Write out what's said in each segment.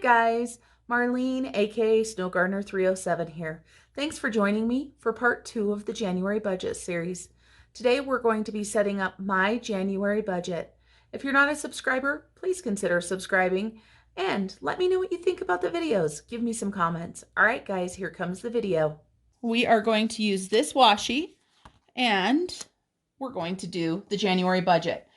guys, Marlene, aka Snow Gardener 307 here. Thanks for joining me for part 2 of the January budget series. Today we're going to be setting up my January budget. If you're not a subscriber, please consider subscribing and let me know what you think about the videos. Give me some comments. All right guys, here comes the video. We are going to use this washi and we're going to do the January budget.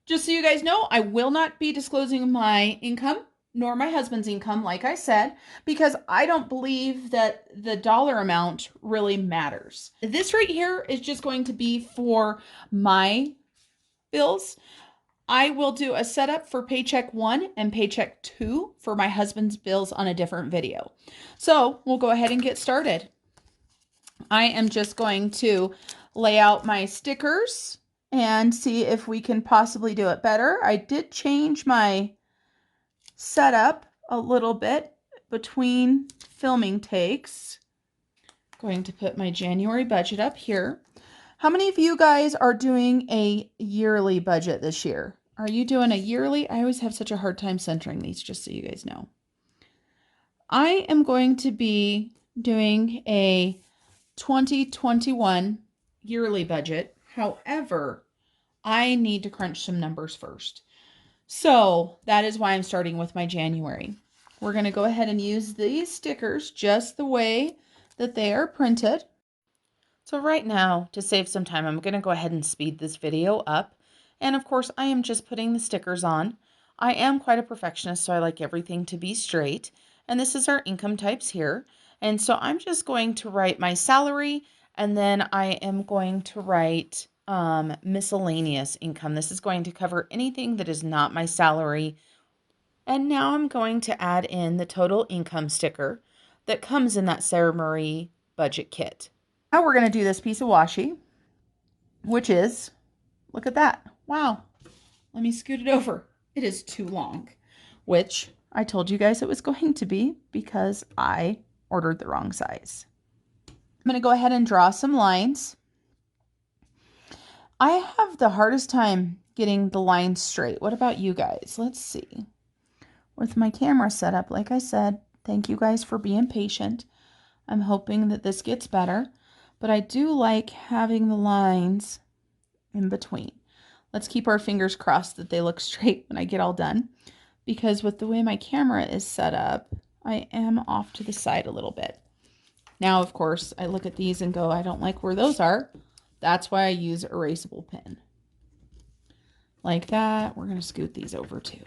Just so you guys know, I will not be disclosing my income nor my husband's income, like I said, because I don't believe that the dollar amount really matters. This right here is just going to be for my bills. I will do a setup for paycheck 1 and paycheck 2 for my husband's bills on a different video. So we'll go ahead and get started. I am just going to lay out my stickers and see if we can possibly do it better. I did change my setup a little bit between filming takes. Going to put my January budget up here. How many of you guys are doing a yearly budget this year? Are you doing a yearly? I always have such a hard time centering these, just so you guys know. I am going to be doing a 2021 yearly budget. However, I need to crunch some numbers first. So that is why I'm starting with my January. We're going to go ahead and use these stickers just the way that they are printed. So right now, to save some time, I'm going to go ahead and speed this video up. And of course, I am just putting the stickers on. I am quite a perfectionist, so I like everything to be straight. And this is our income types here. And so I'm just going to write my salary, and then I am going to write miscellaneous income. This is going to cover anything that is not my salary. And now I'm going to add in the total income sticker that comes in that Sara Marie budget kit. Now we're going to do this piece of washi, which is, look at that. Wow. Let me scoot it over. It is too long, which I told you guys it was going to be because I ordered the wrong size. I'm going to go ahead and draw some lines. I have the hardest time getting the lines straight. What about you guys? Let's see. With my camera set up, like I said, thank you guys for being patient. I'm hoping that this gets better, but I do like having the lines in between. Let's keep our fingers crossed that they look straight when I get all done, because with the way my camera is set up, I am off to the side a little bit. Now, of course, I look at these and go, I don't like where those are. That's why I use erasable pen. Like that. We're going to scoot these over too.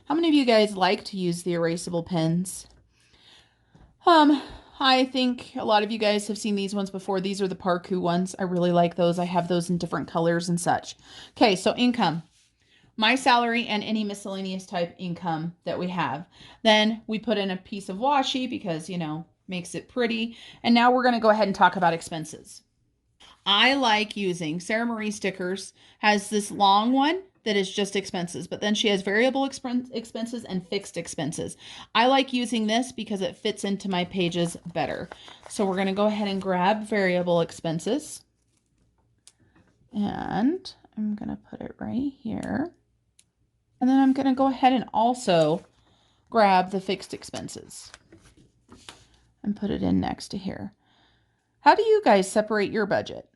How many of you guys like to use the erasable pens? I think a lot of you guys have seen these ones before. These are the Parku ones. I really like those. I have those in different colors and such. Okay, so income. My salary and any miscellaneous type income that we have. Then we put in a piece of washi because, you know, makes it pretty. And now we're going to go ahead and talk about expenses. I like using Sara Marie stickers. Has this long one that is just expenses, but then she has variable expenses and fixed expenses. I like using this because it fits into my pages better. So we're going to go ahead and grab variable expenses. And I'm going to put it right here. And then I'm going to go ahead and also grab the fixed expenses and put it in next to here. How do you guys separate your budget?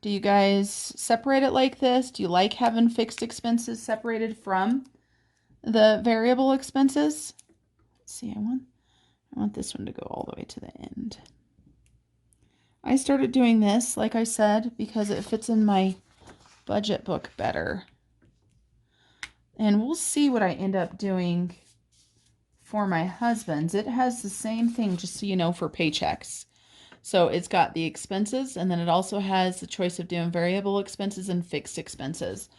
Do you guys separate it like this? Do you like having fixed expenses separated from the variable expenses? Let's see, I want this one to go all the way to the end. I started doing this, like I said, because it fits in my budget book better. And we'll see what I end up doing for my husband's. It has the same thing, just so you know, for paychecks. So it's got the expenses, and then it also has the choice of doing variable expenses and fixed expenses.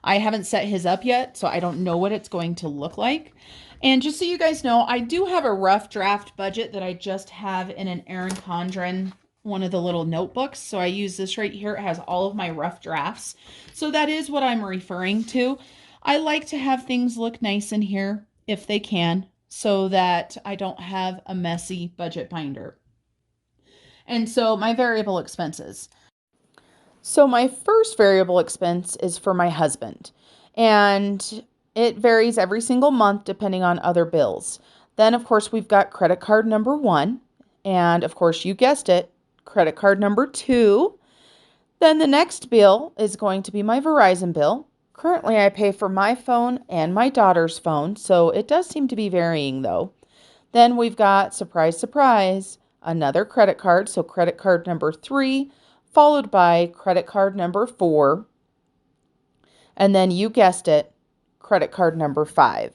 I haven't set his up yet, so I don't know what it's going to look like. And just so you guys know, I do have a rough draft budget that I just have in an Erin Condrin, one of the little notebooks. So I use this right here. It has all of my rough drafts. So that is what I'm referring to. I like to have things look nice in here if they can, so that I don't have a messy budget binder. And so my variable expenses. So my first variable expense is for my husband, and it varies every single month depending on other bills. Then, of course, we've got credit card number 1. And, of course, you guessed it, credit card number 2. Then the next bill is going to be my Verizon bill. Currently, I pay for my phone and my daughter's phone, so it does seem to be varying though. Then we've got, surprise, surprise, another credit card. So credit card number 3, followed by credit card number 4. And then you guessed it, credit card number 5.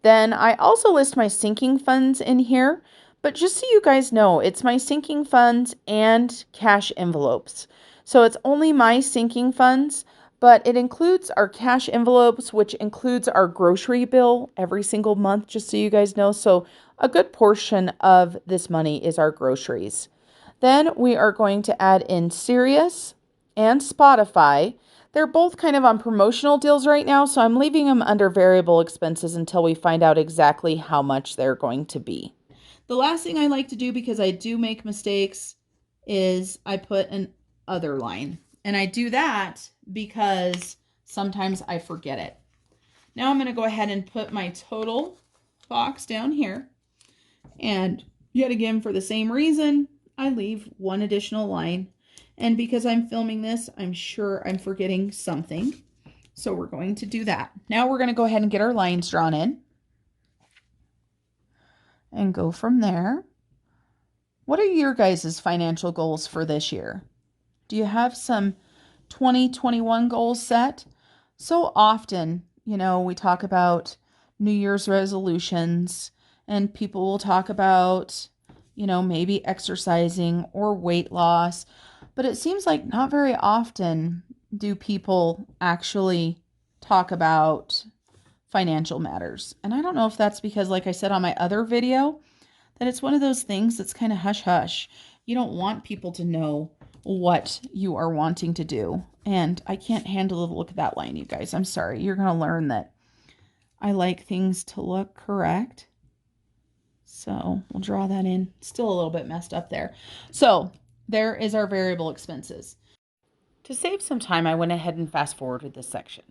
Then I also list my sinking funds in here, but just so you guys know, it's my sinking funds and cash envelopes. So it's only my sinking funds, but it includes our cash envelopes, which includes our grocery bill every single month, just so you guys know. So a good portion of this money is our groceries. Then we are going to add in Sirius and Spotify. They're both kind of on promotional deals right now, so I'm leaving them under variable expenses until we find out exactly how much they're going to be. The last thing I like to do, because I do make mistakes, is I put an other line. And I do that because sometimes I forget it. Now I'm going to go ahead and put my total box down here. And yet again, for the same reason, I leave one additional line. And because I'm filming this, I'm sure I'm forgetting something. So we're going to do that. Now we're going to go ahead and get our lines drawn in. And go from there. What are your guys' financial goals for this year? Do you have some 2021 goals set? So often, we talk about New Year's resolutions, and people will talk about, maybe exercising or weight loss. But it seems like not very often do people actually talk about financial matters. And I don't know if that's because, like I said on my other video, that it's one of those things that's kind of hush-hush. You don't want people to know what you are wanting to do. And I can't handle the look at that line, you guys. I'm sorry. You're going to learn that I like things to look correct. So we'll draw that in. Still a little bit messed up there. So there is our variable expenses. To save some time, I went ahead and fast forwarded this section.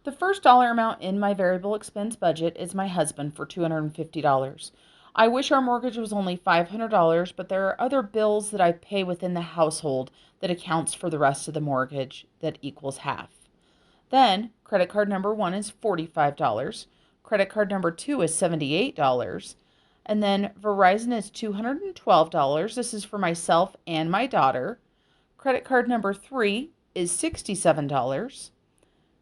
The first dollar amount in my variable expense budget is my husband for $250. I wish our mortgage was only $500, but there are other bills that I pay within the household that accounts for the rest of the mortgage that equals half. Then credit card number 1 is $45. Credit card number 2 is $78. And then Verizon is $212. This is for myself and my daughter. Credit card number 3 is $67.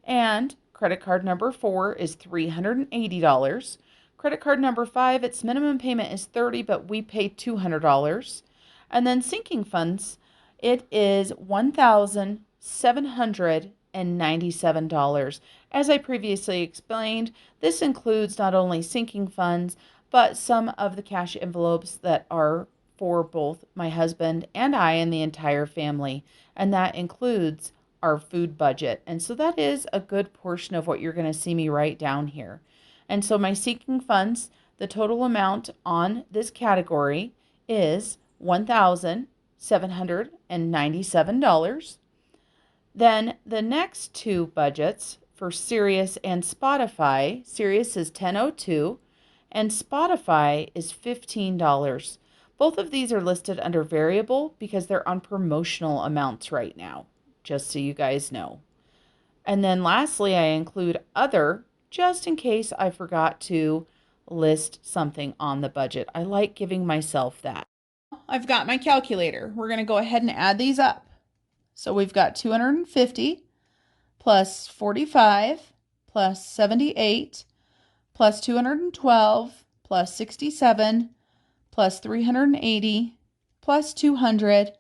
And credit card number 4 is $380. Credit card number 5, its minimum payment is $30, but we pay $200. And then sinking funds, it is $1,797. As I previously explained, this includes not only sinking funds, but some of the cash envelopes that are for both my husband and I and the entire family. And that includes our food budget. And so that is a good portion of what you're going to see me write down here. And so my sinking funds, the total amount on this category is $1,797. Then the next two budgets for Sirius and Spotify, Sirius is $10.02 and Spotify is $15. Both of these are listed under variable because they're on promotional amounts right now, just so you guys know. And then lastly, I include other, just in case I forgot to list something on the budget. I like giving myself that. I've got my calculator. We're going to go ahead and add these up. So we've got 250 plus 45 plus 78 plus 212 plus 67 plus 380 plus 200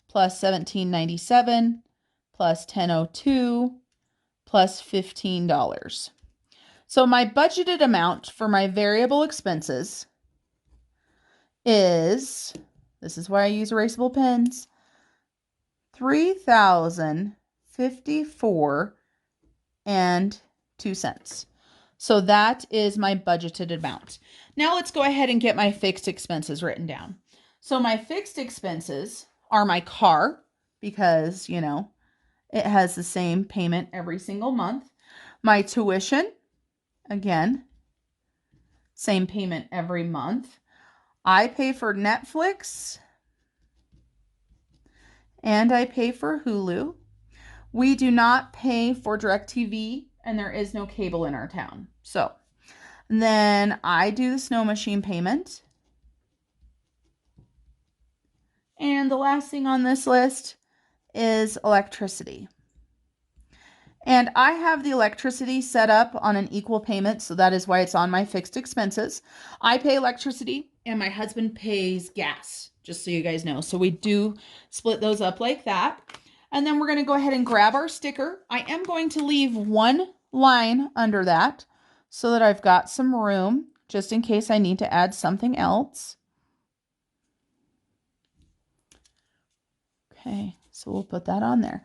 plus 1797 plus 1002 plus $15. So my budgeted amount for my variable expenses is, this is why I use erasable pens, $3,054.02. So that is my budgeted amount. Now let's go ahead and get my fixed expenses written down. So my fixed expenses are my car, because, it has the same payment every single month. My tuition, again, same payment every month. I pay for Netflix and I pay for Hulu. We do not pay for DirecTV, and there is no cable in our town. So then I do the snow machine payment. And the last thing on this list is electricity. And I have the electricity set up on an equal payment, so that is why it's on my fixed expenses. I pay electricity and my husband pays gas, just so you guys know. So we do split those up like that. And then we're going to go ahead and grab our sticker. I am going to leave one line under that so that I've got some room just in case I need to add something else. Okay, so we'll put that on there.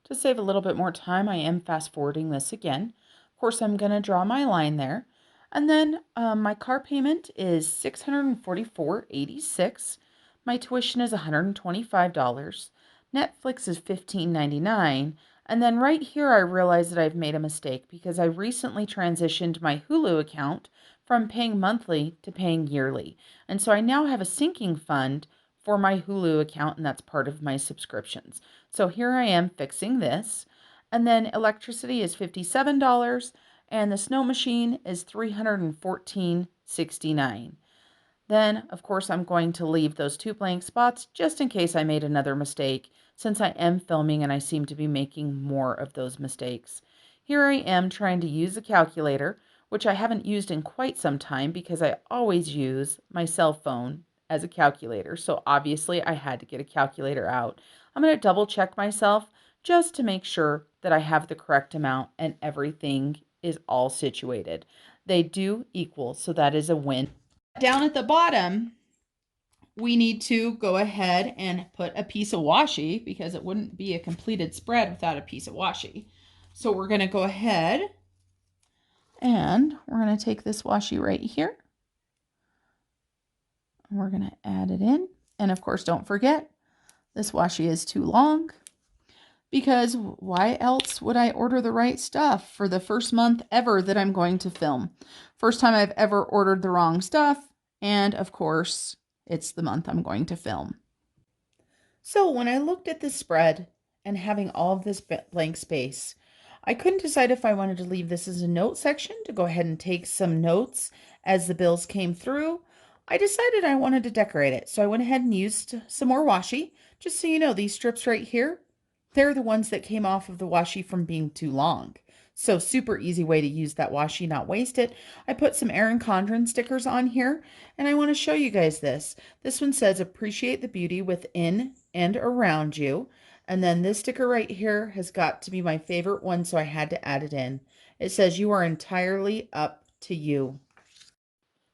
To save a little bit more time, I am fast forwarding this again. Of course, I'm going to draw my line there. And then my car payment is $644.86. My tuition is $125. Netflix is $15.99. And then right here, I realize that I've made a mistake because I recently transitioned my Hulu account from paying monthly to paying yearly. And so I now have a sinking fund for my Hulu account, and that's part of my subscriptions. So here I am fixing this. And then electricity is $57 and the snow machine is $314.69. Then, of course, I'm going to leave those 2 blank spots just in case I made another mistake, since I am filming and I seem to be making more of those mistakes. Here I am trying to use a calculator, which I haven't used in quite some time because I always use my cell phone as a calculator. So obviously I had to get a calculator out. I'm going to double check myself just to make sure that I have the correct amount and everything is all situated. They do equal, so that is a win. Down at the bottom, we need to go ahead and put a piece of washi because it wouldn't be a completed spread without a piece of washi. So we're going to go ahead and we're going to take this washi right here. And we're going to add it in. And of course, don't forget, this washi is too long because why else would I order the right stuff for the first month ever that I'm going to film? First time I've ever ordered the wrong stuff. And of course, it's the month I'm going to film. So when I looked at the spread and having all of this blank space, I couldn't decide if I wanted to leave this as a note section to go ahead and take some notes as the bills came through. I decided I wanted to decorate it, so I went ahead and used some more washi. Just so you know, these strips right here, they're the ones that came off of the washi from being too long. So super easy way to use that washi, not waste it. I put some Erin Condrin stickers on here, and I want to show you guys this. This one says, appreciate the beauty within and around you. And then this sticker right here has got to be my favorite one, so I had to add it in. It says, you are entirely up to you.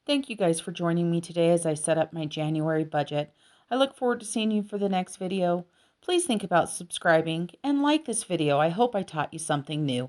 Thank you guys for joining me today as I set up my January budget. I look forward to seeing you for the next video. Please think about subscribing and like this video. I hope I taught you something new.